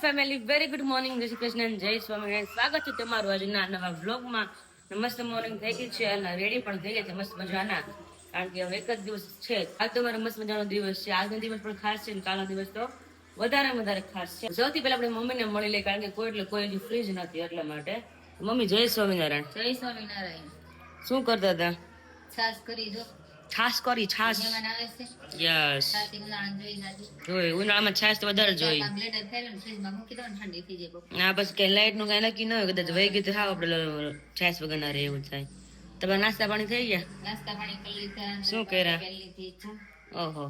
Family very good morning, જય શ્રી કૃષ્ણ, જય સ્વામિનારાયણ. સ્વાગત છે તમારું આજના નવા વ્લોગમાં. મસ્ત મોર્નિંગ થઈ ગઈ છે અને રેડી પણ થઈ ગઈ છે મસ્ત મજાના, કારણ કે હવે એક જ દિવસ છે. આજ તો મારો મસ્ત મજાનો દિવસ છે. આજનો દિવસ પણ ખાસ છે અને કાલનો દિવસ તો વધારે ખાસ છે. સૌથી પહેલા આપણે મમ્મીને મળી લઈએ, કારણ કે કોઈ હજી ફ્રી જ નથી, એટલા માટે. મમ્મી જય સ્વામિનારાયણ. જય સ્વામિનારાયણ. શું કરતા હતા? છાસ કરી દો. છાસ કરી? છાસ? મહેમાન આવે છે. યસ, જોઈ ઉનાળામાં છાસ તો વધારે જોઈ. બ્લેડર ફેરવીને ફ્રીજમાં મૂકી દો ને ઠંડી થઈ જાય બપોરે. ના બસ કઈ લાઈટ નું કઈ નક્કી ન હોય, કદાચ વહી ગયું તો હા આપણે છાસ વગર ના રહે એવું થાય. તમારા નાસ્તા પાણી થઈ ગયા? નાસ્તા પાણી કરી લીધા. શું કર્યા? પહેરી લીધી ચા. ઓહો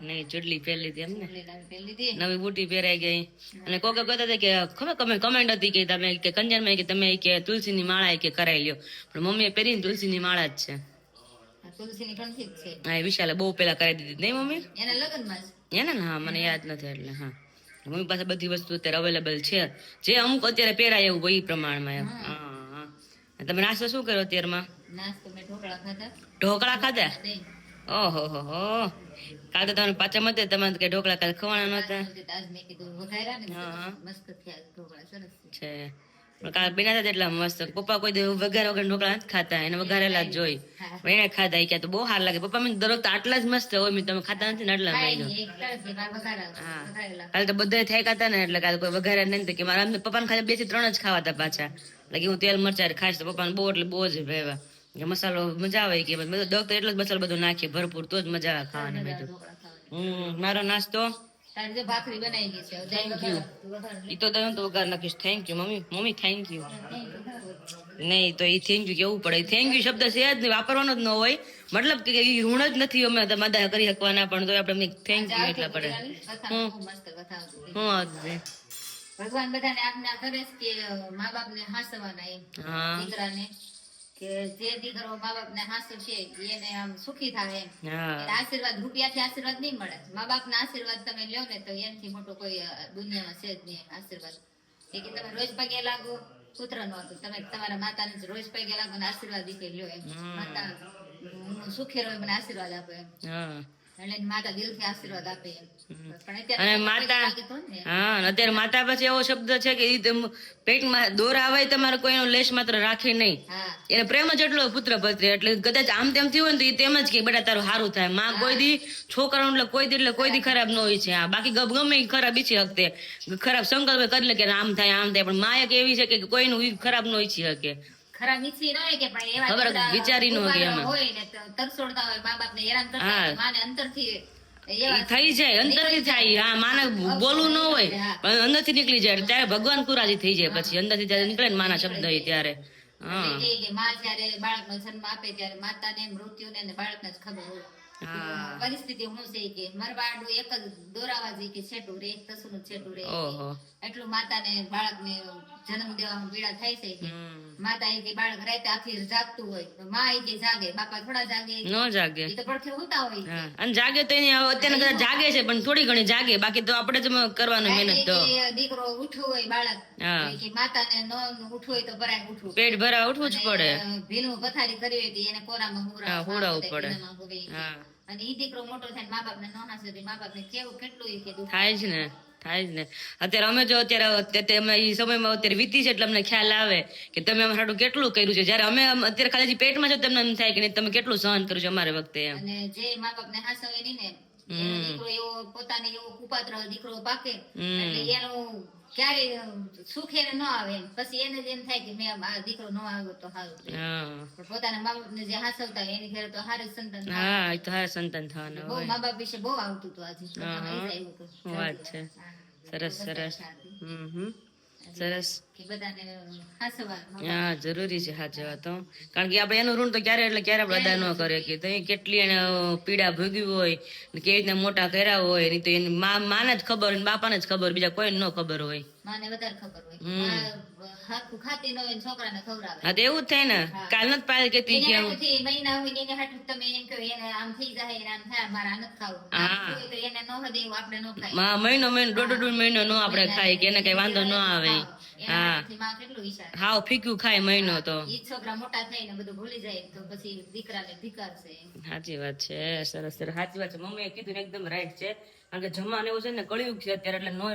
નહીં, ચૂડલી પહેરી લીધી એમ ને? પહેરી લીધી. નવી બુટી પહેરાઈ ગઈ. અને કોકે કહેતા હતા કે ખબર કમેન્ટ હતી કે તમે કે કંજનમાં કે તમે કે તુલસીની માળા કે કરાવી લ્યો, પણ મમ્મીએ પહેરીને તુલસીની માળા જ છે. તુલસીની કંઠી જ છે. હા, વિશાલે બહુ પેલા કરાવી દીધી નહીં મમ્મી? એના લગ્નમાં જ એને ને? હા, મને યાદ નથી એટલે. હા, મમ્મી પાસે બધી વસ્તુ અત્યારે અવેલેબલ છે, જે અમુક અત્યારે પહેરાય એવું એ પ્રમાણમાં એમ. હા. તમે નાસ્તો શું કર્યો અત્યારમાં? નાસ્તો મેં ઢોકળા ખાધા. ઢોકળા ખાધા? ઓહો કાલ તો તમે પાછા મતે તમારે કઈ ઢોકળા કાલ ખવાના નતા. આજ મેં કીધું વઘાર્યા ને મસ્ત થયા ઢોકળા, સરસ છે. કાલ બિના હતા એટલા મસ્ત. પપ્પા કોઈ દે વઘાર વગર ઢોકળા નથી ખાતા, એને વઘારેલા જ જોઈ. એને ખાધા કે તો બહુ સારા લાગે. પપ્પા મેં દરરોજ આટલા જ મસ્ત હોય, મેં તમે ખાતા નથી ને એટલા મેં. હા, કાલે તો બધા થઈ ખાતા ને એટલે કાલે કોઈ વઘારે નહીં કે મારા પપ્પાને ખાલી 2 થી 3 જ ખાવા હતા પાછા. એટલે હું તેલ મરચાં ખાઈશ તો પપ્પાને બહુ એટલે બહુ જ ભેવા મસાલો મજા આવે કે ડોક્ટર એટલો જ મસાલો બધો નાખીએ ભરપૂર, તો જ મજા આવે ખાવાની. મેં મારો નાસ્તો ભાખરી બનાવી ગઈ છે. Thank you. ઈ તો તમે તો વઘાર નાખીશ. Thank you mummy thank you. નહીં તો એ થેન્ક યુ કેવું પડે. થેન્ક યુ શબ્દ છે જ નહીં, વાપરવાનો જ ન હોય. મતલબ કે એ ઋણ જ નથી અમે મદા કરી શકવાના, પણ તો આપણે થેન્ક યુ એટલા પડે. ભગવાન બધાને આજ્ઞા કરે છે કે મા બાપ ને હાસવાના એમ. દીકરાને કે જે દીકરો મા બાપ ને હાસવશે એને આમ સુખી થાય એમ. આશીર્વાદ રૂપિયાથી આશીર્વાદ નહીં મળે. મા બાપ ના આશીર્વાદ તમે લ્યો ને તો એનાથી મોટો કોઈ દુનિયામાં છે જ નહીં આશીર્વાદ. કે તમે રોજ પગે લાગો પુત્ર નો હતો, તમે તમારા માતાને રોજ પગે લાગો ને આશીર્વાદ દીકરી લ્યો એમ. માતા સુખી રહો મને આશીર્વાદ આપો એમ. એટલે માતા દિલથી આશીર્વાદ આપે એમ. અને માતા અત્યારે માતા પછી એવો શબ્દ છે કે પેટમાં દોરા આવે તમારે કોઈનો લેશ માત્ર રાખે નહીં. એને પ્રેમ જ એટલો પુત્ર પત્રી, એટલે કદાચ આમ તેમ થયું હોય ને તો એ તેમ જ કે બેટા તારું સારું થાય. માં કોઈ દી છોકરાનું એટલે કોઈ દી ખરાબ ન હોય છે. બાકી ગમે ખરાબ ઈચ્છી શકતે, ખરાબ સંકલ્પ કરી લે કે આમ થાય પણ માં એક એવી છે કે કોઈનું ખરાબ ન ઈચ્છી શકે. ખરાબ ઈચ્છી ન હોય કે પણ એવા વિચારી ન હોય ને તરસોડતા હોય મા બાપ ને હેરાન કરતા માને અંતરથી થઈ જાય, અંદરથી થાય. હા, માને બોલવું ન હોય પણ અંદરથી નીકળી જાય ત્યારે ભગવાન કુરાજી થઈ જાય. પછી અંદરથી જયારે નીકળે ને માના શબ્દ ત્યારે માં જયારે બાળક નો જન્મ આપે ત્યારે માતા ને મૃત્યુ ને બાળક ને જ ખબર હોય પરિસ્થિતિ હું છે કે મરવાડું એક જ દોરાવાજી કે છેટું રે, એક તસુનું છેટું રે. એટલું માતા ને બાળક ને જન્મ દેવામાં પીડા થાય છે કે માતા એ કે બાળક રાતે આખી જાગતું હોય તો માં એ કે જાગે, બાપા થોડા જાગે ન જાગે, એ તો પડખે હોતા હોય. અને જાગે તો અત્યારે કદાચ જાગે છે પણ થોડી ઘણી જાગે, બાકી તો આપણે જ કરવાનું મહેનત. તો દીકરો ઉઠવું હોય બાળક કે માતા ને ન ઉઠવું હોય તો ભરાય ઉઠવું, પેટ ભરા ઉઠવું જ પડે. ભીનું પથારી કરી હોય એને કોરામાં હુડાવવું પડે. અને ઈ દીકરો મોટો થાય મા બાપ ને ન હાસે મા બાપ ને કેવું કેટલું થાય જ ને. અત્યારે અમે જો અત્યારે અમે એ સમયમાં અત્યારે વીતી છે એટલે અમને ખ્યાલ આવે કે તમે અમારું સારું કેટલું કર્યું છે. જયારે અમે અત્યારે ખાલી પેટમાં છો તમને એમ થાય કે તમે કેટલું સહન કર્યું છે અમારી વખતે એમ. અને જે મા બાપ ને હાસવે નહીં ને દીકરો એવો પોતાને એવો કુપાત્ર દીકરો પાકે એટલે એનું ક્યારે સુખ એને ન આવે એમ. પછી એને જ એમ થાય કે મેં આ દીકરો ન આવ્યો તો સારું. પોતાના મા બાપ ને જે હાસવતા હોય એની ઘરે તો હારે સંતાન. હા, એ તો હારે સંતાન થવાના હોય. મા બાપ વિશે બહુ આવતું હતું આજે. વાત છે. સરસ. સરસ. હા, જરૂરી છે સાચવા તો, કારણ કે આપણે એનું ઋણ તો ક્યારે આપણે અદા ન કરે કે કેટલી એને પીડા ભોગવી હોય, કેવી રીતના મોટા કર્યા હોય, નહીં તો એની માને જ ખબર હોય, બાપાને જ ખબર, બીજા કોઈને ન ખબર હોય. માને વધારે ખબર હોય. ખાતી ન હોય છોકરાને ખવડાવે. હા, તો એવું જ થાય ને. કાલ નથી પાડે કે મહિના હોય એને હાટું તમે એમ કહો એને આમ થઈ જાય એને આમ થાય મારા નથી ખાવું, તો એને ન હદે આપણે ન ખાય. મહિનો દોઢ મહિનો નો આપણે ખાય કે એને કઈ વાંધો ન આવે. એના હાથેથી માં કેટલું વિચાર હાવ ફીક્યું ખાય મહિનો તો. ઈ છોકરા મોટા થઈને બધું ભૂલી જાય તો પછી દીકરાને ધિક્કારશે. સાચી વાત છે, સરસ સરસ, સાચી વાત છે. મમ્મીએ કીધું ને એકદમ રાઈટ છે, કારણ કે જમવાનું એવું છે ને કળિયુગ છે અત્યારે, એટલે નો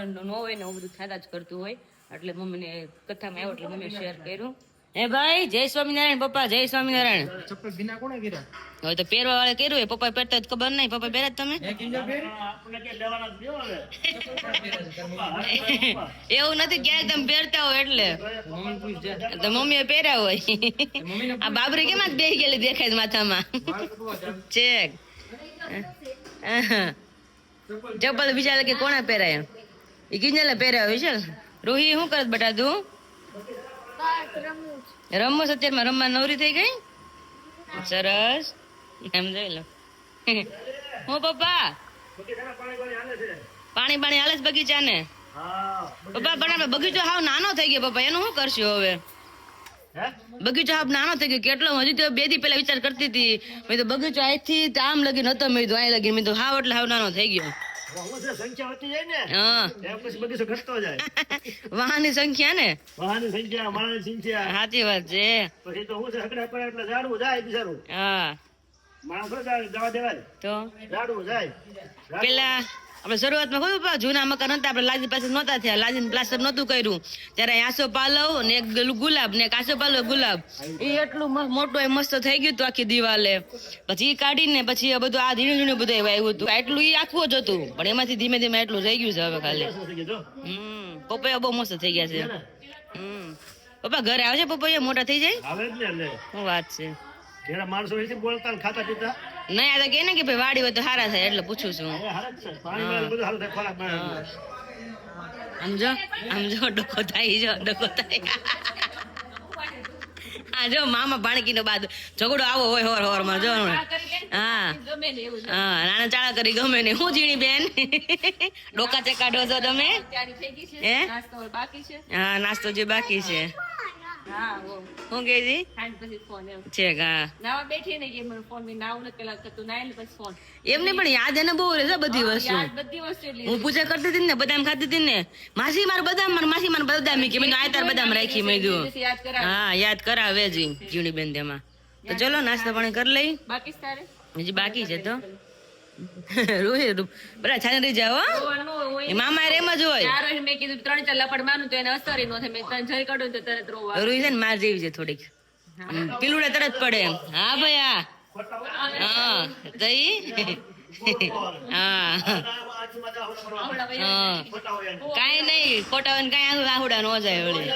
હોય ને એવું બધું ખાતા જ કરતું હોય, એટલે મમ્મીને કથામાં આવ્યો એટલે મમ્મીએ શેર કર્યું. હે ભાઈ, જય સ્વામિનારાયણ પપ્પા, જય સ્વામિનારાયણ. ચપ્પલ ભીના કોણે કર્યા? હવે તો પહેરવા વાળા કર્યું હોય, પપ્પા પહેરતા હોય તો ખબર નહીં, પપ્પા પહેર્યા જ તમે? એવું નથી, ક્યાંક તમે પહેરતા હોય એટલે મમ્મી પૂછ જા. તો મમ્મીએ પહેર્યા હોય. મમ્મીને આ બાબરી કેમ જ બેસી ગયેલી દેખાય છે માથામાં? ચેક ચપ્પલ બિચારા કે કોણે પહેરાય? એ કિંજલે પહેર્યા હોય છે. રોહી શું કરત બેટા તું? રમવું અત્યારમાં, રમવા નવરી થઈ ગઈ? સરસ, એમ જોઈ લો. હું પપ્પા પાણી હાલે છે બગીચા ને? પપ્પા પણ આપણે બગીચો હાવ નાનો થઈ ગયો પપ્પા, એનું શું કરશું હવે? બગીચો હાવ નાનો થઈ ગયો કેટલો, હજી તો 2 દી પહેલા વિચાર કરતી હતી મેં તો બગીચો અહીંથી આમ લગી નતો, મેં તો અહીં લગી, મેં તો હાવ એટલે હાવ નાનો થઈ ગયો. સંખ્યા વધતી જાય ને હા, એમ પછી બગીચો ઘટતો જાય. વાહનની સંખ્યા ને, વાહનની સંખ્યા, માણસની સંખ્યા, સાચી વાત છે. પછી તો હું છે હકડા પડે એટલે ઝાડવું જાય બિચારું. હા માણસ જવા દેવાય, તો ઝાડવું જાય. પેલા આપણે શરૂઆતમાં કહ્યું પપ્પા, જૂના મકાન હતા આપણે લાદી પાસે નહોતા થયા, લાદી પ્લાસ્ટર નહોતું કર્યું ત્યારે આસો પાલવ ને એક ગુલાબ ને એક આસો પાલવ ગુલાબ, એ એટલું મોટું એ મસ્ત થઈ ગયું હતું આખી દિવાલે. પછી ઈ કાઢીને પછી આ બધું આ ધીણું ધીણું બધું આવ્યું હતું, એટલું ઈ આખું જ હતું પણ એમાંથી ધીમે ધીમે એટલું રહી ગયું છે હવે ખાલી. પપૈયા બહુ મસ્ત થઈ ગયા છે. પપ્પા ઘરે આવે છે પપૈયા મોટા થઈ જાય? આવે જ ને એટલે શું વાત છે. જેના માણસો હોય છે બોલતા ને ખાતા પીતા નહીં આ તો કે ને કે ભાઈ વાડી હોય તો સારા થાય એટલે પૂછું છું. એ હારા જ છે. પાણી મળે બધું સારું થાય, ખોરાક મળે. આમ જો ડોકો થાય, હા જો મામા ભાણકીનો બાદ ઝઘડો આવો હોય હોરમાં જો. હા નાના ચાળા કરી ગમે ને. હું ઝીણી બેન ડોકા ચકાડો છો તમે? હે હા, નાસ્તો જે બાકી છે. હું કહી દી છે હા એમને પણ યાદ એને બહુ રહે છે બધી વસ્તુ. હું પૂજા કરતી હતી ને, બદામ ખાતી હતી ને, માસી માર બદામ બદામી કે મેં આ તાર બદામ રાખી, મેં કીધું હા યાદ કરાવે જી જીણી બેન તેમાં. તો ચલો નાસ્તા પાણી કરી લઈ, હજી બાકી છે તો બરા છાને રહી જાઓ. એ મામા રેમ જ હોય. મેં કીધું 3-4 લપડ માનું તો એને અસર નો થાય, મેં તને જઈ કાઢું તો તરત રોવા. રોહી છે ને માર જેવી છે થોડીક, પીલુડા તરત પડે. હા ભાઈ હા તઈ હા કાઈ નહીં ખોટા હોય ને કઈ આહુડા નો જાય વળી.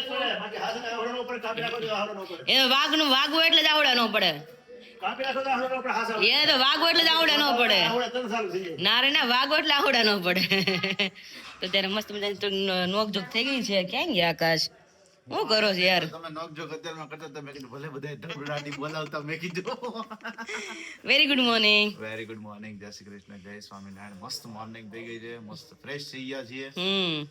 બાકી હાથના આવરણો ઉપર કાપી નાખો તો આવરણો ઉપર. એ વાઘવું એટલે જ આવડા નો પડે. કાપી નાખો તો આવરણો ઉપર હાથ આવે. એ તો વાઘો એટલે જ આવડા નો પડે. આવડે તને સારું થઈ જાય. ના રે ના, વાઘો એટલે આવડા નો પડે. તો ત્યારે મસ્ત મજાની નોકઝોક થઈ ગઈ છે. ક્યાં ગયા આકાશ? શું કરો છો યાર? તમે નોકઝોક અત્યારમાં કરતા હતા, મેં કીધું ભલે બધા ઢબડાટી બોલાવતા, મેં કીધું very good morning. Very good morning, જય શ્રી કૃષ્ણ, જય સ્વામિનારાયણ. મસ્ત મોર્નિંગ થઈ ગઈ છે, મસ્ત ફ્રેશ થઈ ગયા છીએ.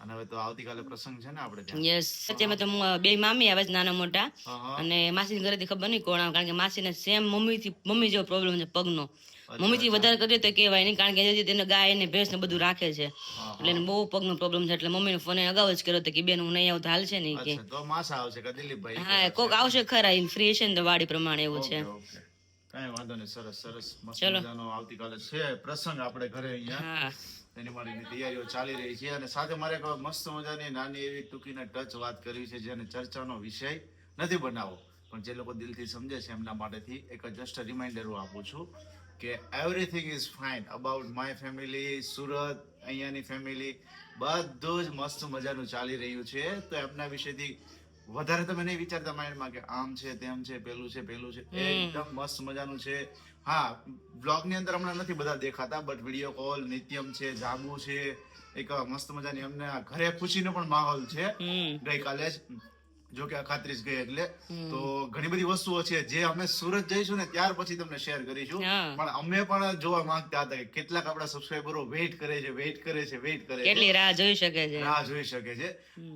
અને હવે તો આવતીકાલે પ્રસંગ છે ને આપણે ત્યાં. યસ, અત્યારે તો 2 મામી આવે છે નાના મોટા, હા. અને માસી ઘરેથી ખબર નહીં કોણ આવે, કારણ કે માસીને સેમ મમ્મી જેવો પ્રોબ્લેમ છે પગનો. મમ્મીથી વધારે કરીએ તો કહેવાય નહીં, કારણ કે હજી તેને ગાય ને ભેંસ ને બધું રાખે છે, એટલે એને બહુ પગનો પ્રોબ્લેમ છે. એટલે મમ્મીને ફોન અગાઉ જ કર્યો હતો કે બેન હું નહીં આવું તો હાલ છે ને કે અચ્છા, તો માસા આવશે કે દિલીપભાઈ? હા કોક આવશે ખરા, ફ્રી છે ને તો વાડી પ્રમાણે એવું છે. ઓકે, કઈ વાંધો નહીં, સરસ સરસ. મસ્ત મજાનો આવતીકાલે છે પ્રસંગ આપણે ઘરે અહીંયા. હા એની માટેની તૈયારીઓ ચાલી રહી છે, અને સાથે મારે એક મસ્ત મજાની નાની એવી ટૂંકીને ટચ વાત કરવી છે, જેને ચર્ચાનો વિષય નથી બનાવવો, પણ જે લોકો દિલથી સમજે છે એમના માટેથી એક જસ્ટ રિમાઇન્ડર હું આપું છું કે everything is fine about my family, Surat અહીંયાની ફેમિલી, બધું જ મસ્ત મજાનું ચાલી રહ્યું છે. તો એમના વિશેથી વધારે તમે નહીં વિચારતા માઇન્ડમાં કે આમ છે તેમ છે પેલું છે એકદમ મસ્ત મજાનું છે. હા, બ્લોગ ની અંદર હમણાં નથી બધા દેખાતા, બટ વિડીયો કોલ નિત્યમ છે, જાગુ છે, એક મસ્ત મજાની અમને ઘરે ખુશીનો પણ માહોલ છે. ગઈકાલે જ જો કે અખાત્રીસ ગઈ એટલે તો ઘણી બધી વસ્તુઓ છે જે અમે સુરત જઈશું ને ત્યાર પછી તમને શેર કરીશું. પણ અમે પણ જોવા માંગતા હતા કે કેટલાક આપણા સબસ્ક્રાઇબરો વેઇટ કરે છે કેટલી રાહ જોઈ શકે છે.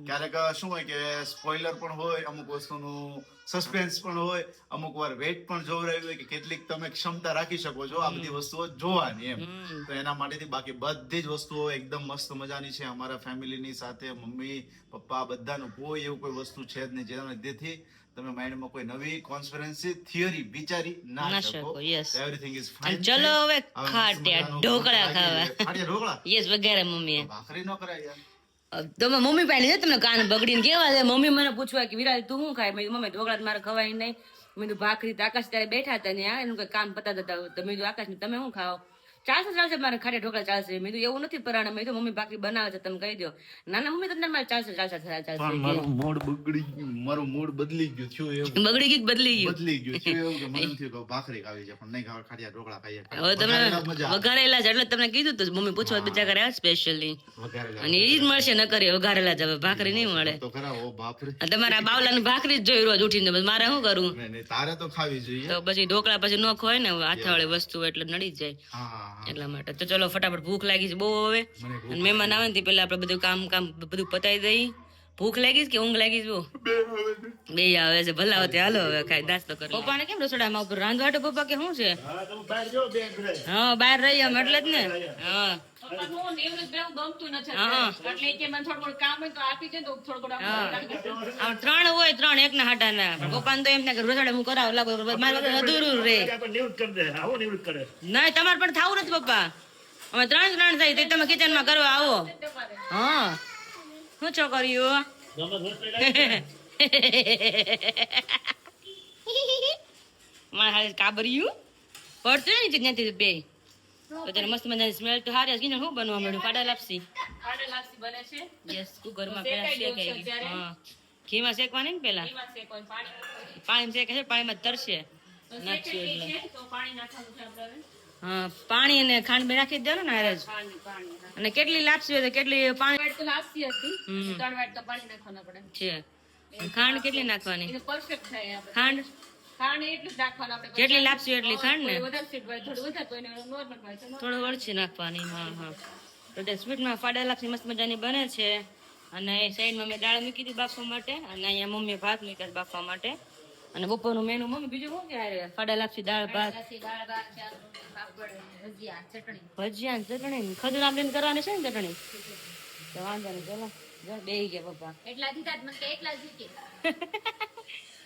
ક્યારેક શું હોય કે સ્પોઇલર પણ હોય અમુક વસ્તુનું, સસ્પેન્સ પણ હોય, અમુક વાર વેઇટ પણ જોવરાયું હોય કે કેટલીક તમે ક્ષમતા રાખી શકો છો આ બધી વસ્તુઓ જોવાની એમ. તો એના માટેથી બાકી બધી જ વસ્તુઓ એકદમ મસ્ત મજાની છે. અમારા ફેમિલીની સાથે મમ્મી પપ્પા બધાનું કોઈ એવું કોઈ વસ્તુ છે જ નહીં જેના લીધેથી તમે માઇન્ડમાં કોઈ નવી કોન્સ્પિરન્સી થિયરી વિચારી ના શકો. yes. એવરીથિંગ ઇઝ અને ફાઇન. ચલો હવે ખાટ્યા ઢોકળા ખાવા. ખાટ્યા ઢોકળા યસ વગેરે મમ્મી ભાખરી ન કરાય યાર. તમે મમ્મી પાસે છે તમને કાન બગડીને કેવા છે. મમ્મી મને પૂછવા કે વિરાજ તું શું ખાય? મેં કીધું, મમ્મી ઢોકળા તો મારે ખવાય નહીં. મેં કીધું ભાખરી તો આકાશ ત્યારે બેઠા હતા ને એનું કઈ કામ પતા હતા. તો મેં કીધું આકાશ તમે શું ખાઓ? ચાલશે મારે ખાટે ઢોકળા ચાલશે. મેં કીધું એવું નથી પરાણે. મેં કીધું મમ્મી ભાખરી બનાવે છે તમે કહી દો. ના ના મમ્મી તમને મારે ચાલશે. મારું મૂડ બગડી ગયું, મારું મૂડ બદલી ગયું થયું એવું બગડી ગઈ બદલી ગયું. બદલી ગયું થયું એવું કે મને એમ થયું કે ભાખરી ખાવી છે પણ નહીં ખાવા, ખાટિયા ઢોકળા ખાઈએ. હવે તમે મજા આવે. વઘારેલા છે એટલે તમને કીધું તો મમ્મી પૂછવા બીજા કરે સ્પેશિયલી. વઘારેલા. અને એ જ મળશે ન કરે વઘારેલા જ હવે ભાખરી નહીં મળે. તો ખરા ઓ ભાખરી. અને તમારા બાવલાની ભાખરી જ જોઈ રોજ ઉઠીને બસ મારે શું કરવું? નહીં, નહીં, તારે તો ખાવી જોઈએ. તો પછી ઢોકળા પછી ન ખવાય ને હાથાવાળી વસ્તુ એટલે નડી જ જાય હા હા હા. એટલા માટે. તો ચલો ફટાફટ ભૂખ લાગી છે બહુ હવે. મને ભૂખ અને મહેમાન આવે ને તે પેલા આપણે બધું કામ બધું પતાવી દઈ. ભૂખ લાગી છે કે ઊંઘ લાગી છે? બહુ બે આવે છે ભલા હોતે. હાલો હવે ખાઈ નાસ્તો કરી. પપ્પાને કેમ રસોડામાં ઉપર રાંધવાટો પપ્પા કે શું છે? હા તમે બહાર જો બે ઘરે. હા બહાર રહી અમે એટલે જ ને. હા પપ્પાનું નિવૃત્ત રહેવું ગમતું નથી હા. એટલે કે મને થોડું ઘણું કામ હોય તો આપી દે તો થોડું ઘણું આમ 3 હોય 3 એકના હાટાના. પપ્પાને તો એમ થાય કે રસોડા હું કરાવ લાગુ મારે વગર અધૂરું રહે. આપણે નિવૃત્ત કરી દે. આવો નિવૃત્ત કરે. નહીં તમારે પણ થવું નથી પપ્પા. અમે 3 થાય તો તમે કિચનમાં કરવા આવો. હા શું છોકરીઓ? ગમે ઘર લઈ લાવી. મારે હાલ કાબરિયું પડતું ને ત્યાંથી બે તો ત્યારે મસ્ત મજાની સ્મેલ તો હારી હતી ને. શું બનવા મળ્યું? ફાડા લાપસી. ખાડે લાપસી બને છે. યસ કુકરમાં પેલા શેકાઈ દેવું છે શેકાઈ ગઈ. અત્યારે. હા ઘીમાં શેકવાની ને પેલા. એમાં શેકવાનું પાણી. પાણીમાં શેકે છે પાણીમાં તરશે તો નાખશું શેકાઈ ગઈ એટલે. છે તો પાણી નાખવાનું છે આપણે હવે. હા પાણી અને ખાંડ બે નાખી જ દેવાનું ને હારે જ. પાણી. અને કેટલી લાપસી હોય તો કેટલી પાણી વાટ તો લાપસી હતી. હમ. 3 વાટ તો પાણી નાખવાનું આપણે. છે. ખાંડ કેટલી નાખવાની? એટલે પરફેક્ટ થાય આપણે. ખાંડ ખાંડ એટલું જ નાખવાનું આપણે. જેટલી લાપસી એટલી ખાંડ ને. કોઈ વધારે સ્વીટ હોય થોડું વધારે કોઈ નોર્મલ હોય તો થોડું વળછી નાખવાની. હા હા તો તે સ્વીટમાં ફાડા લાપસી મસ્ત મજાની બને છે. અને એ સાઈડમાં મેં દાળ મૂકી હતી બાફવા માટે. અને અહીંયા મમ્મીએ ભાત મૂક્યા છે બાફવા માટે. અને બપોરનું મેનુ મમ્મી બીજું શું કે ફાડા લાપસી દાળ ભાત પછી દાળ ભાત શાક પાપડ ભજીયા ચટણી ભજીયા ને ચટણી ખજૂર આંબલીને કરવાની છે ને ચટણી. તો વાંધો નહીં ચલો જો બેહી ગયા પપ્પા. એટલા દીધા જ મને કે એટલા જ દીધે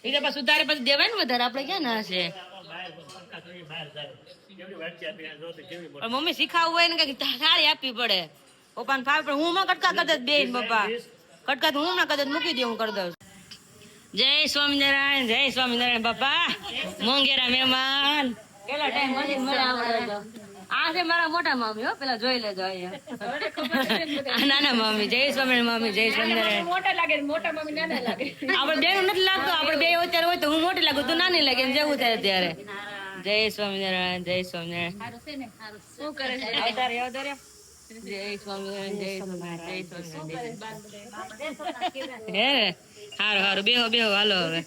એ તો પાછું સુધારે પછી દેવાય ને વધારે આપણે ક્યાં ના છે. બહાર પંખા કરી બહાર જાય. કેવડી વાત છે આપી આ જો તો કેવી મોટી. પણ મમ્મી શીખાવવું હોય ને કઈક સારી આપવી પડે. પપ્પાને ફાવે પણ હું માં કટકા કરતા બે પપ્પા કટકા તો હું ના કદાચ મૂકી દે હું કરી દઉં. જય સ્વામિનારાયણ જય સ્વામિનારાયણ બાપા. મોંઘેરા મહેમાન કેટલા ટાઈમ પછી મળ્યા. આ છે મારા મોટા મમ્મી હો પેલા જોઈ લેજો અહીંયા. આ નાના મમ્મી જય સ્વામિનારાયણ મમ્મી જય સ્વામિનારાયણ. મોટા લાગે મોટા મમ્મી નાના લાગે. આપણે બેનું નથી લાગતું. આપણે બે અત્યારે હોય તો હું મોટી લાગુ તું નાની લાગે એમ જેવું થાય ત્યારે. જય સ્વામિનારાયણ જય સ્વામિનારાયણ. સારું છે ને સારું શું કરે છે? આવતારે જય સ્વામિનારાયણ જય સ્વામિનારાયણ જય સ્વામિનારાયણ. હે હારું હારું બેહો બેહો હાલો હવે.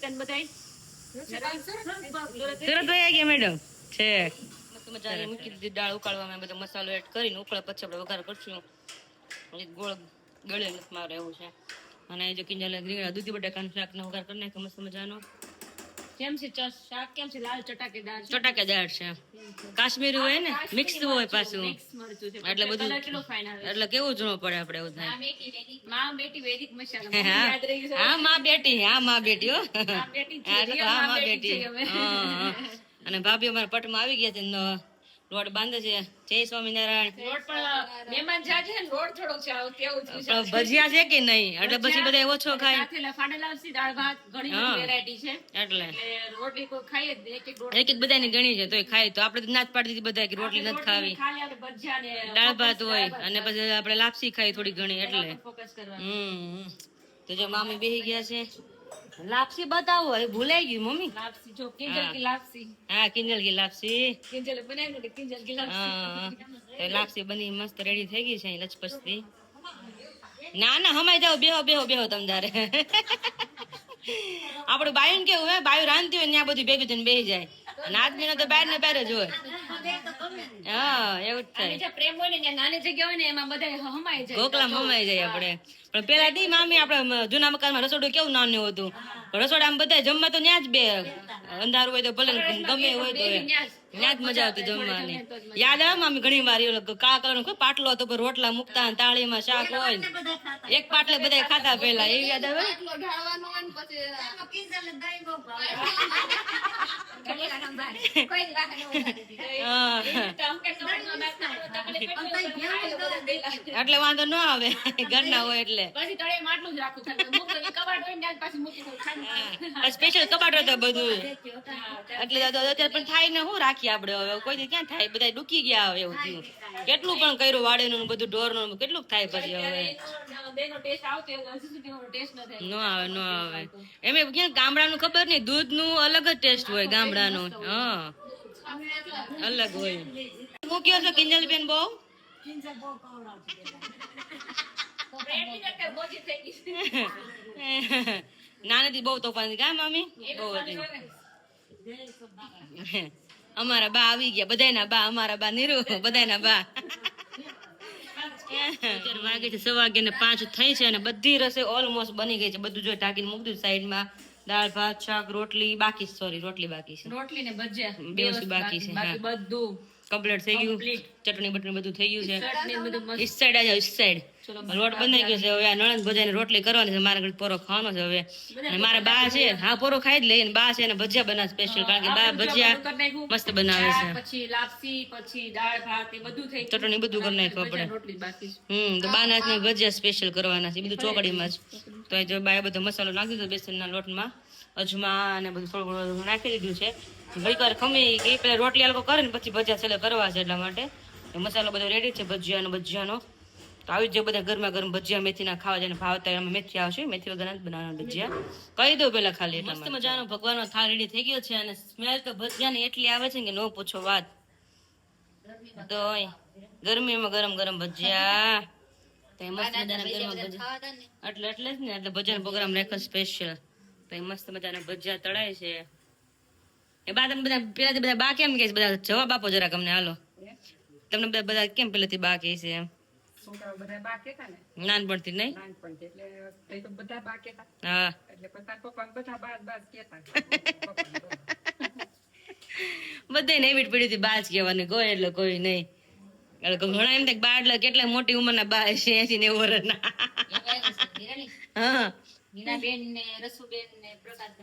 સુરત ભાઈ ગયા મેડમ છે. મસ્ત મજાની મૂકી દીધી દાળ ઉકાળવા. બધો મસાલો એડ કરીને ઉકળે પછી આપણે વઘાર કરશું. ગોળ ગળે નથી મારે એવું છે. અને જો કિંજલ રીંગણા દૂધી બટાકાનું શાક નો વઘાર કરી નાખે મસ્ત મજાનો. કેમ છે શાક? કેમ છે? લાલ ચટાકેદાર છે. ચટાકેદાર છે. કાશ્મીરી હોય ને મિક્સ હોય પાછું મિક્સ મરચું છે. એટલે બધું કલર કેટલો fine આવે છે. એટલે કેવું જ ન પડે આપણે એવું થાય. માં બેટી વૈદિક મસાલા. હા યાદ રહી ગયું. હા માં બેટી હા માં બેટી હો. માં બેટી છે. હા, તો real હા, માં માં બેટી બેટી. છે અમે. હા, હા. અને ભાભી અમારા પટમાં આવી ગયા છે ને લોટ બાંધે છે. જય સ્વામિનારાયણ. રોડ પણ મહેમાન જાય છે ને રોડ થોડોક છે આવું કેવું થયું છે. પણ ભજીયા છે કે નહીં એટલે પછી બધા ઓછો ખાય સાથે ફાડેલા લાપસી દાળ ભાત ઘણી હા. બધી વેરાયટી છે. એટલે એટલે રોટલી કોઈ ખાઈએ જ નહીં. એક એક રોટલી એક એક બધાની ગણી છે તોય ખાય તો આપણે તો ના જ પાડી દીધી બધા કે રોટલી નથી ખાવી. ખાલી આપણે ભજીયા ને દાળ ભાત હોય અને પછી આપણે લાપસી ખાઈ થોડી ઘણી એટલે ફોકસ કરવાનું. તો જો મામી બેહી ગયા છે. લાપસી બતાવો એ ભૂલાઈ ગયું મમ્મી. લાપસી જો કિંજલ કી લાપસી. હા કિંજલ કી લાપસી. કિંજલે બનાવ્યું એટલે કિંજલ કી લાપસી. હા તો લાપસી બની મસ્ત રેડી થઈ ગઈ છે અહીં લચપચથી. ના ના હમાઈ જાઓ બેહો બેહો બેહો તમ તારે. આપણે બાયું કેવું હે બાયું રાંધતી હોય ને ત્યાં બધું ભેગું થઈને બેસી જાય. અને આદમીને તો બહાર ને બહાર જ હોય. હા એવું જ થાય અને જ્યાં પ્રેમ હોય ને ત્યાં નાની જગ્યા હોય ને એમાં બધા હમાઈ જાય ગોકળામાં હમાઈ જાય આપણે પણ પેલા દી મામી આપણે જૂના મકાનમાં રસોડું કેવું નાનું હતું રસોડામાં બધા જમવા તો ન્યા જ બે અંધારું હોય તો ભલે ગમે હોય તો ન્યા જ મજા આવતી જમવાની યાદ આવે મામી ઘણી વાર કાળા કલરનો કોઈ પાટલો હતો પર રોટલા મૂકતા ને તાળીમાં શાક હોય ને એક પાટલે બધા ખાતા પેલા એ યાદ આવે આટલો ઢાળવાનો હોય ને પછી કોઈની વાત ન હોય. હા એટલે વાંધો ન આવે ઘરના હોય એટલે પછી તળે માટલું જ રાખું છું કબાટ હોય ને ત્યાં પાછી મૂકી દઉં સ્પેશિયલ કબાટ હતો બધું એટલે અત્યારે પણ થાય ને શું રાખીએ આપણે હવે કોઈ દી ક્યાં થાય બધા ડૂકી ગયા હવે એવું થયું કેટલું પણ કર્યું વાડેનું બધું ઢોરનું કેટલું થાય પછી હવે બેનો ટેસ્ટ આવતો હજુ સુધી ટેસ્ટ ન થાય ન આવે ન આવે એમ ક્યાં ગામડાનું ખબર નહીં દૂધનું અલગ જ ટેસ્ટ હોય ગામડાનું હા અલગ હોય મૂક્યો છો કિંજલબેન બહુ નાનેથી બહુ તોફાની કા મામી બહુ હતી અમારા બા આવી ગયા બધાયના બા અમારા બા નીરુ બધાયના બા વાગે છે 5:05 થઈ છે અને બધી રસોઈ ઓલમોસ્ટ બની ગઈ છે બધું જો ટાંકીને મૂકી દીધું સાઈડમાં દાળ ભાત શાક રોટલી બાકી રોટલી બાકી છે રોટલી ને ભજીયા બે વસ્તુ બાકી છે બાકી બધું કમ્પ્લીટ થઈ ગયું ચટણી બટણી બધું થઈ ગયું છે ચટણી બધું મસ્ત ઈસ્ટ સાઈડ આ ઈસ્ટ સાઈડ લોટ બંધાઈ ગયો છે હવે આ નણંદ ભજીયાની રોટલી કરવાની છે મારા ઘરે પોરો ખાવાનો છે હવે અને મારા બા છે હા પોરો ખાઈ જ લઈએ બા છે અને ભજીયા બનાવે સ્પેશિયલ કારણ કે બા ભજીયા મસ્ત બનાવે છે પછી લાપસી પછી દાળ ભાત એ બધું થઈ ગયું ચટણી બધું કરી નાખ્યું આપણે રોટલી બાકી છે. તો બા ના ભજીયા સ્પેશિયલ કરવાના છે બધું ચોકડીમાં જ તો એ જો બાએ બધો મસાલો નાખી દીધો બેસનના લોટમાં અજમા અને બધું થોડું થોડું નાખી દીધું છે ઘડીક વાર ખમી એ પેલા રોટલી આલકો કરે ને પછી ભજીયા છેલ્લે કરવા છે એટલા માટે મસાલો બધો રેડી છે ભજીયાનો તો આવી જ બધા ગરમા ગરમ ભજીયા મેથીના ખાવા જાય ભાવતા એમાં મેથી આવશે મેથી વગરના જ બનાવવાના ભજીયા કહી દઉં પેલા ખાલી એટલા મસ્ત મજાનો ભગવાનનો થાળ રેડી થઈ ગયો છે અને સ્મેલ તો ભજીયાની એટલી આવે છે કે ન પૂછો વાત તો ગરમીમાં ગરમ ગરમ ભજીયા તો મસ્ત મજાના ગરમ ભજીયા એટલે જ ને એટલે ભજીયાનો પ્રોગ્રામ રાખ્યો સ્પેશિયલ તો મસ્ત મજાના ભજીયા તળાય છે એ બા તમે બધા બા કેમ કે બધા જવાબ આપો જરાક અમને હાલો તમને બધા કેમ પેલેથી બા કે છે એમ નાનપણથી નહીં હા બધા એવી પેઢી થી બા જ કહેવાની કોઈ એટલે કોઈ નહીં ઘણા એમ થાય બા એટલે કેટલા મોટી ઉંમરના બા છે 80-90 વર્ષના હા મીનાબેન ને રસુબેન ને પ્રકાશ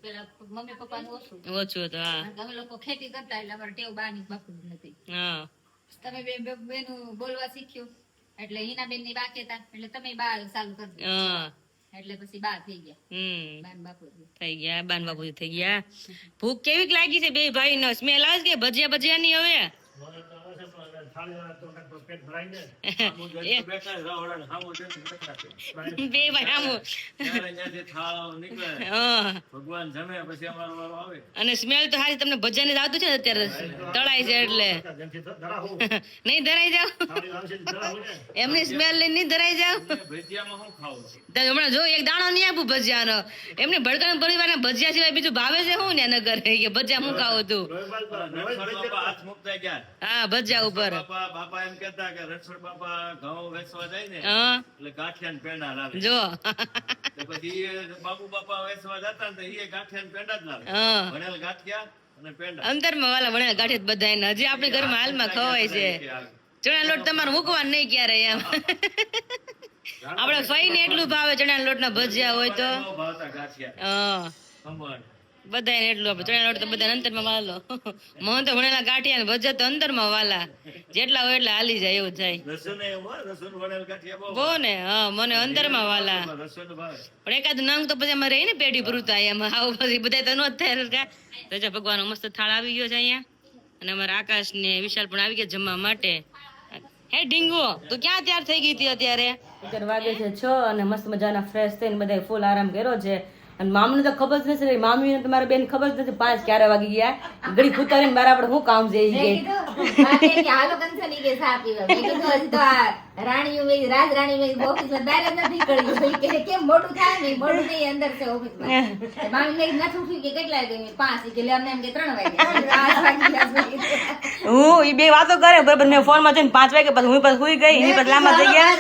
પેલા મમ્મી પપ્પા નું ઓછું ઓછું હતું હા અમે લોકો ખેતી કરતા એટલે અમારે ટેવ બાની બાપુ નથી હા તમે બેનું બોલવા શીખ્યું એટલે હિનાબેન ની બા કેતા એટલે તમે બા ચાલુ કરી હા એટલે પછી બા થઈ ગયા બાન બાપુ થઈ ગયા બાન બાપુ થઈ ગયા ભૂખ કેવી લાગી છે બે ભાઈ નો સ્મેલ આવે છે કે ભજીયા ની હવે બે ભાઈ ભગવાન જમે પછી અમારો વારો આવે અને સ્મેલ તો હારી તમને ભજીયા ને આવતું છે અત્યારે તળાય છે એટલે નહીં ધરાઈ જાવ એમની સ્મેલ લઈને નહીં ધરાઈ જાવ ભજીયામાં શું ખાવું હમણાં જો એક દાણો નહીં આપું ભજીયાનો એમને ભડકાના પરિવારના ભજીયા સિવાય બીજું ભાવે છે હું ને નગર કે ભજીયા હું ખાવું તું હાથ મુકતા ગયા હા ભજીયા ઉપર બાપા એમ કેતા કે રણછોડ બાપા ઘઉં વેચવા જાય ને હા એટલે ગાંઠિયા પેંડા લાવે જો પછી બાપુ બાપા વેચવા જતા ને એ ગાંઠિયા પેંડા જ લાવે હા ભણેલ ગાંઠિયા અને પેંડા અંતરમાં વાલા ભણેલા ગાંઠિયા બધા એને હજી આપણે ઘરમાં હાલમાં ખવાય છે ચણા લોટ તમારે મૂકવાનું નહીં ક્યારે એમ આપડે ફઈ ને એટલું ભાવે ચણા લોટ ના ભજીયા હોય તો ભાવતા ગાંઠિયા હા ખમણ બધા એટલું આપે ચણા લોટ તો બધા અંતરમાં વાલો મને તો ભણેલા ગાંઠિયા ને ભજીયા તો અંતરમાં વાલા જેટલા હોય એટલા હાલી જાય એવું થાય રસુન રસુન ભણેલ ગાંઠિયા બહુ ને હા મને અંતરમાં વાલા રસુન ભાવે પણ એકાદ નંગ તો પછી અમારે રહી ને પેઢી પૂરતા એમાં આવું પછી બધા તો ન જ થાય તો જો ભગવાનનો મસ્ત થાળ આવી ગયો છે અહીંયા અને અમારા આકાશ ને વિશાલ પણ આવી ગયા જમવા માટે હે ઢીંગો તું ક્યાં તૈયાર થઈ ગઈ હતી અત્યારે વાગે છે 6 અને મસ્ત મજાના ફ્રેશ થઈને બધા ફૂલ આરામ કર્યો છે અને મામને તો ખબર જ નથી મામી ને તમારા બેન ખબર જ નથી 5 ક્યારે વાગી ગયા ઘડી કુતારીને બાર આપણે શું કામ છે એ કે બાકી કે હાલો કંસે ની કે ચા પીવા મેં કીધું હજી તો આ રાજ રાણી ઓફિસમાં બહાર જ નથી નીકળી કે કેમ મોટું થાય ને મોટું નહીં અંદર છે ઓફિસમાં મામી મેં નથી ઉઠ્યું કે કેટલા વાગે 5 કે લે અમને એમ કે 3 વાગે 5 વાગે હું ઈ બે વાતો કરે બરાબર મેં ફોન માં જઈને 5 વાગે પછી હું પછી સુઈ ગઈ એની પછી લાંબા થઈ ગયા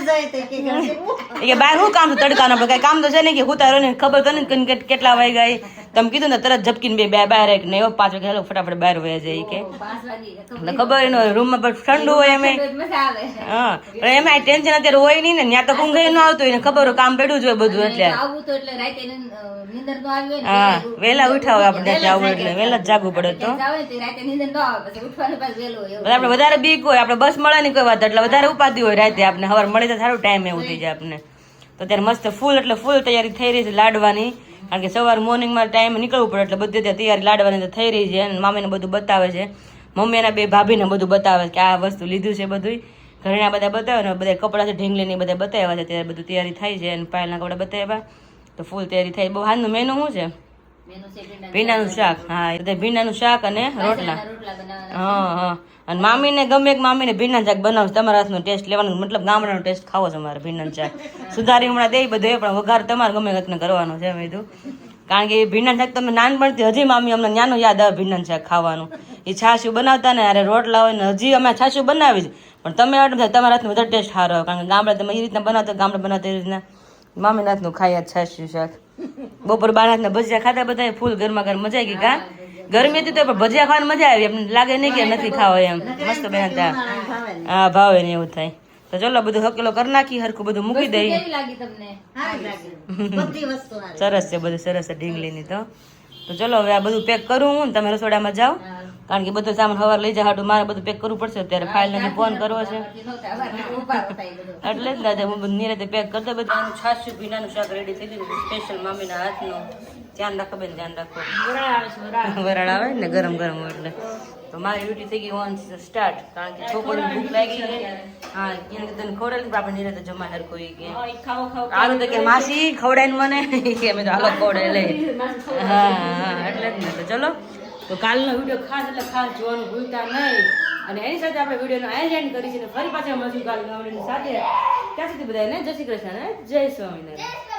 કે બહાર શું કામ છે તડકાનો કઈ કામ તો છે નહીં કે ઉતારો ને ખબર તો નહીં કેટલા વાગ્યા તમે કીધું ને તરત ઝપકીને બે બહાર એક ને 5 વાગે હેલો ફટાફટ બહાર વયા જાય કે 5 વાગે એટલે ખબર એનો રૂમમાં પણ ઠંડુ હોય એમ મજા આવે હા પણ એમાં ટેન્શન અત્યારે હોય નહીં ને ત્યાં તો ઊંઘ ન આવતું હોય ને ખબર હોય કામ પડ્યું જ હોય બધું એટલે આવું તો એટલે રાતે નીંદર નો આવી હોય હા વહેલા ઉઠાવે આપણે જાવું એટલે વહેલા જ જાગવું પડે તો જાવે તો રાતે નીંદર ન આવે પછી ઉઠવાનું પાછું વહેલું હોય એવું. આપણે વધારે બીક હોય આપણે બસ મળે નહીં કોઈ વાત એટલે વધારે ઉપાધિ હોય રાતે આપણે સવાર મળે તો સારું ટાઈમ એવું થઈ જાય આપણે તો ત્યારે મસ્ત ફૂલ એટલે ફૂલ તૈયારી થઈ રહી છે લાડવાની કારણ કે સવાર મોર્નિંગમાં ટાઈમ નીકળવું પડે એટલે બધી તૈયારી લાડવાની તો થઈ રહી છે અને મામીને બધું બતાવે છે મમ્મી એના બે ભાભીને બધું બતાવે છે કે આ વસ્તુ લીધું છે બધું ઘરેના બધા બતાવે ને બધા કપડાં છે ઢીંગલીની બધા બતાવ્યા છે ત્યારે બધું તૈયારી થાય છે અને પાયલના કપડા બતાવ્યા તો ફૂલ તૈયારી થાય બહુ હાલનું મેનુ શું છે મેનુ છે ભીંડાનું શાક હા એ બધા ભીંડાનું શાક અને રોટલા રોટલા બનાવવાના હા હા અને મામીને ગમે એક મામીને ભીંડાનું શાક બનાવશે તમારા હાથનો ટેસ્ટ લેવાનો મતલબ ગામડાનો ટેસ્ટ ખાવો છે અમારે ભીંડાનું શાક સુધારી હમણાં દે બધું પણ વઘાર તમારે ગમે રીતને કરવાનો છે મેં કીધું કારણ કે એ ભીંડાનું શાક તમે નાનપણથી હજી મામી અમને નાનું યાદ આવે ભીંડાનું શાક ખાવાનું એ છાશું બનાવતા ને અરે રોટલા હોય ને હજી અમે છાશું બનાવી છે પણ તમે તમારા હાથનો વધારે ટેસ્ટ સારો આવે કારણ કે ગામડે તમે એ રીતના બનાવતા ગામડે બનાવતા એ રીતના મામીના હાથનું ખાઈ છાશું શાક બપોર બાર ભજીયા ખાતા બધા ફૂલ ગરમા ગરમ મજા આવી ગઈ કા ગરમી હતી તો પણ ભજીયા ખાવાની મજા આવી એમને લાગે નહીં કે નથી ખાવા એમ મસ્ત બનાવતા હા ભાવે ને એવું થાય તો ચલો બધું હકેલો કરી નાખી હરખું બધું મૂકી દઈએ કેવી લાગી તમને સરસ છે બધું સરસ છે ઢીંગલીની તો ચલો હવે આ બધું પેક કરું હું તમે રસોડામાં જાઓ કારણ કે બધું સામાન સવાર લઈ જાવ મારે બધું પેક કરવું પડશે અત્યારે ફાઇલ ફોન કરવો છે એટલે જ દાદા હું બધું નિરાતે પેક કરતો બધું છાશું ભીંડાનું શાક રેડી થઈ ગયું સ્પેશિયલ મામીના હાથનું ધ્યાન રાખો બેન ધ્યાન રાખો વરાળ આવે ને ગરમ ગરમ હોય એટલે તો મારી ડ્યુટી થઈ ગઈ ઓન સ્ટાર્ટ કારણ કે છોકરીને ભૂખ લાગી છે હા એને તને ખવડાવી આપણે નિરાતે જમવા હરખું ઈ કે આવું તો કે માસી ખવડાવીને મને કે અમે તો હાલો ખવડાવી લઈ હા હા એટલે જ ને તો ચલો તો કાલનો વિડીયો ખાસ એટલે ખાસ જોવાનું ભૂલતા નહીં અને એની સાથે આપણે વિડીયોનો આયોજન કરી છે ફરી પાછા મળશું કાલ સાથે ત્યાં સુધી બધાને જય શ્રી કૃષ્ણ જય સ્વામિનારાયણ.